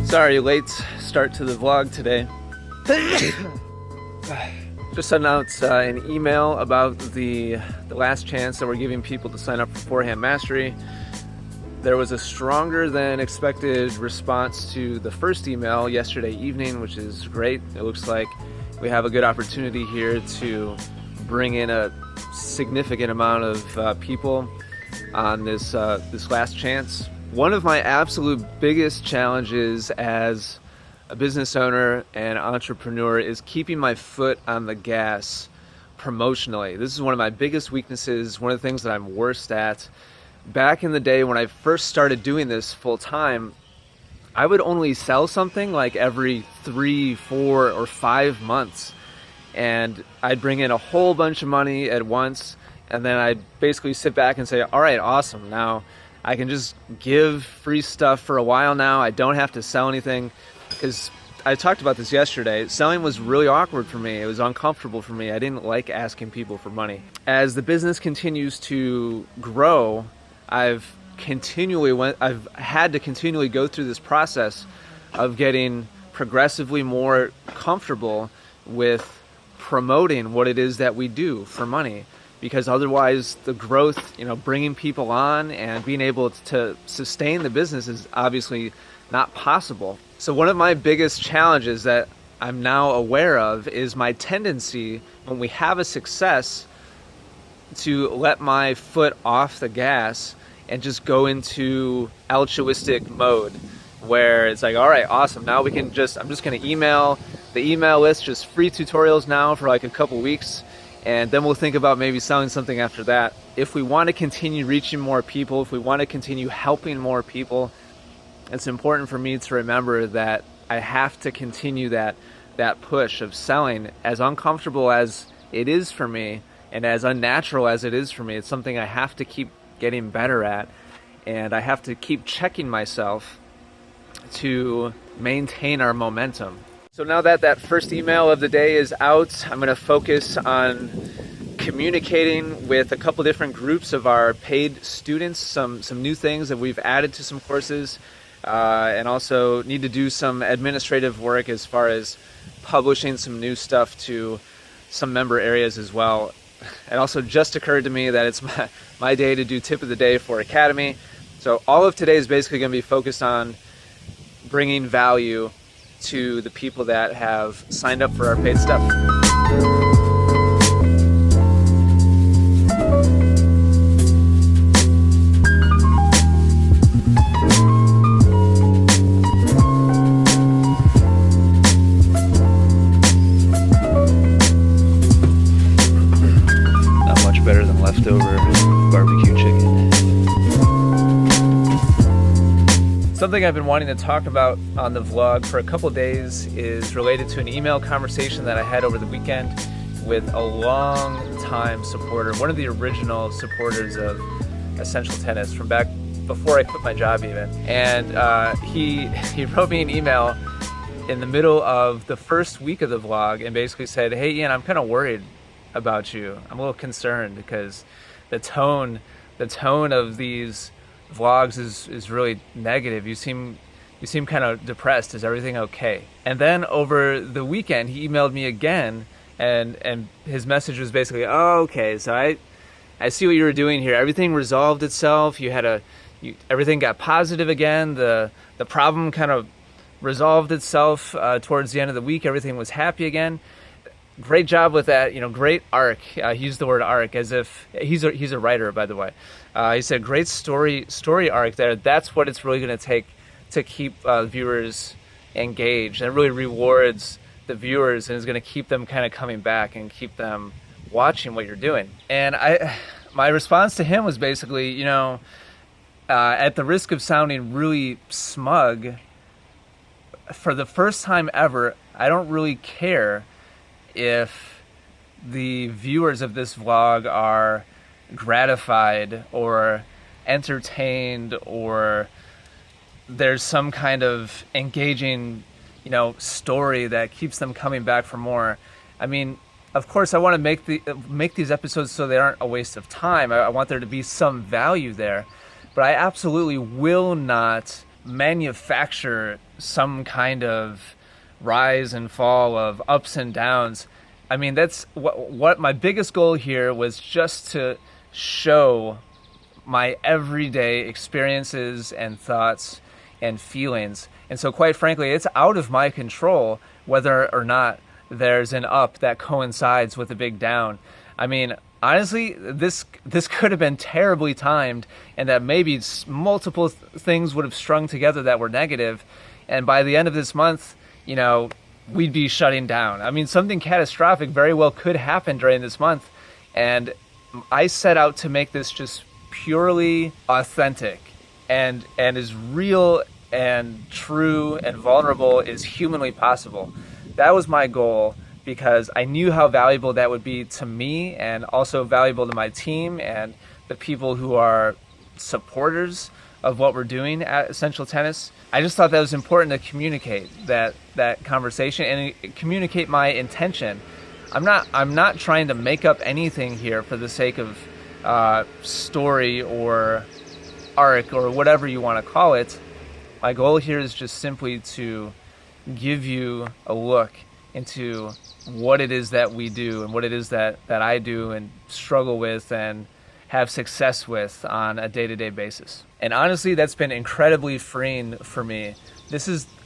Sorry, late start to the vlog today. Just announced an email about the last chance that we're giving people to sign up for Forehand Mastery. There was a stronger than expected response to the first email yesterday evening, which is great. It looks like we have a good opportunity here to bring in a significant amount of people on this last chance. One of my absolute biggest challenges as a business owner and entrepreneur is keeping my foot on the gas promotionally. This is one of my biggest weaknesses, one of the things that I'm worst at. Back in the day when I first started doing this full time, I would only sell something like every 3, 4, or 5 months. And I'd bring in a whole bunch of money at once, and then I'd basically sit back and say, all right, awesome. Now I can just give free stuff for a while now. I don't have to sell anything, because I talked about this yesterday. Selling was really awkward for me. It was uncomfortable for me. I didn't like asking people for money. As the business continues to grow, I've had to continually go through this process of getting progressively more comfortable with promoting what it is that we do for money. Because otherwise the growth, bringing people on and being able to sustain the business is obviously not possible. So one of my biggest challenges that I'm now aware of is my tendency when we have a success to let my foot off the gas and just go into altruistic mode, where it's like, all right, awesome. Now I'm just going to email the email list, just free tutorials now for like a couple weeks. And then we'll think about maybe selling something after that. If we want to continue reaching more people, if we want to continue helping more people, it's important for me to remember that I have to continue that push of selling. As uncomfortable as it is for me, and as unnatural as it is for me, it's something I have to keep getting better at. And I have to keep checking myself to maintain our momentum. So now that first email of the day is out, I'm going to focus on communicating with a couple different groups of our paid students, some new things that we've added to some courses, and also need to do some administrative work as far as publishing some new stuff to some member areas as well. It also just occurred to me that it's my day to do tip of the day for Academy. So all of today is basically going to be focused on bringing value to the people that have signed up for our paid stuff. Not much better than leftover barbecue chicken. Something I've been wanting to talk about on the vlog for a couple days is related to an email conversation that I had over the weekend with a long-time supporter, one of the original supporters of Essential Tennis from back before I quit my job even. And he wrote me an email in the middle of the first week of the vlog and basically said, hey Ian, I'm kind of worried about you. I'm a little concerned because the tone of these vlogs is really negative. You seem kind of depressed. Is everything okay? And then over the weekend he emailed me again, and his message was basically, oh, okay, so I see what you were doing here. Everything resolved itself. Everything got positive again. The problem kind of resolved itself towards the end of the week. Everything was happy again. Great job with that, great arc. He used the word arc as if he's a writer, by the way. He said, great story arc there. That's what it's really going to take to keep viewers engaged. And it really rewards the viewers and is going to keep them kind of coming back and keep them watching what you're doing. And my response to him was basically, at the risk of sounding really smug, for the first time ever, I don't really care if the viewers of this vlog are gratified or entertained or there's some kind of engaging, story that keeps them coming back for more. I mean, of course, I want to make these episodes so they aren't a waste of time. I want there to be some value there, but I absolutely will not manufacture some kind of rise and fall of ups and downs. I mean, that's what my biggest goal here was, just to show my everyday experiences and thoughts and feelings. And so quite frankly, it's out of my control whether or not there's an up that coincides with a big down. I mean, honestly, this could have been terribly timed, and that maybe multiple things would have strung together that were negative, and by the end of this month, we'd be shutting down. I mean, something catastrophic very well could happen during this month, and I set out to make this just purely authentic and as real and true and vulnerable as humanly possible. That was my goal, because I knew how valuable that would be to me, and also valuable to my team and the people who are supporters of what we're doing at Essential Tennis. I just thought that was important to communicate that conversation and communicate my intention. I'm not trying to make up anything here for the sake of story or arc or whatever you want to call it. My goal here is just simply to give you a look into what it is that we do and what it is that I do and struggle with and have success with on a day-to-day basis. And honestly, that's been incredibly freeing for me.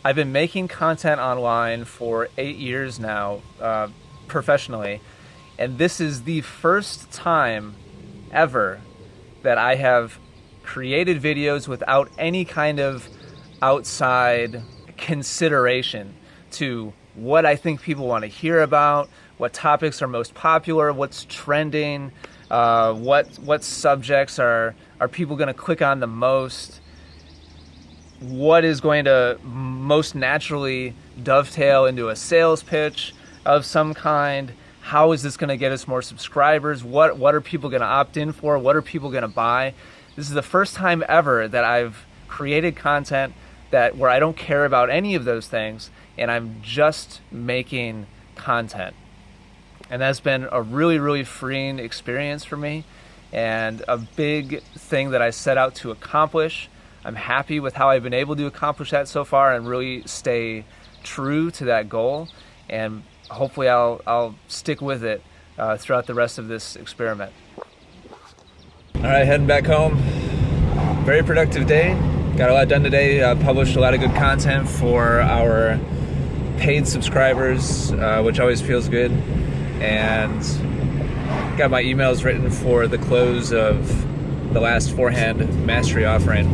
I've been making content online for 8 years now, professionally, and this is the first time ever that I have created videos without any kind of outside consideration to what I think people want to hear about, what topics are most popular, what's trending, what subjects are people going to click on the most, what is going to most naturally dovetail into a sales pitch of some kind, how is this going to get us more subscribers, what are people going to opt in for, what are people going to buy. This is the first time ever that I've created content where I don't care about any of those things, and I'm just making content. And that's been a really, really freeing experience for me, and a big thing that I set out to accomplish. I'm happy with how I've been able to accomplish that so far and really stay true to that goal, and hopefully I'll stick with it throughout the rest of this experiment. All right, heading back home. Very productive day. Got a lot done today. Published a lot of good content for our paid subscribers, which always feels good. And got my emails written for the close of the last forehand mastery offering.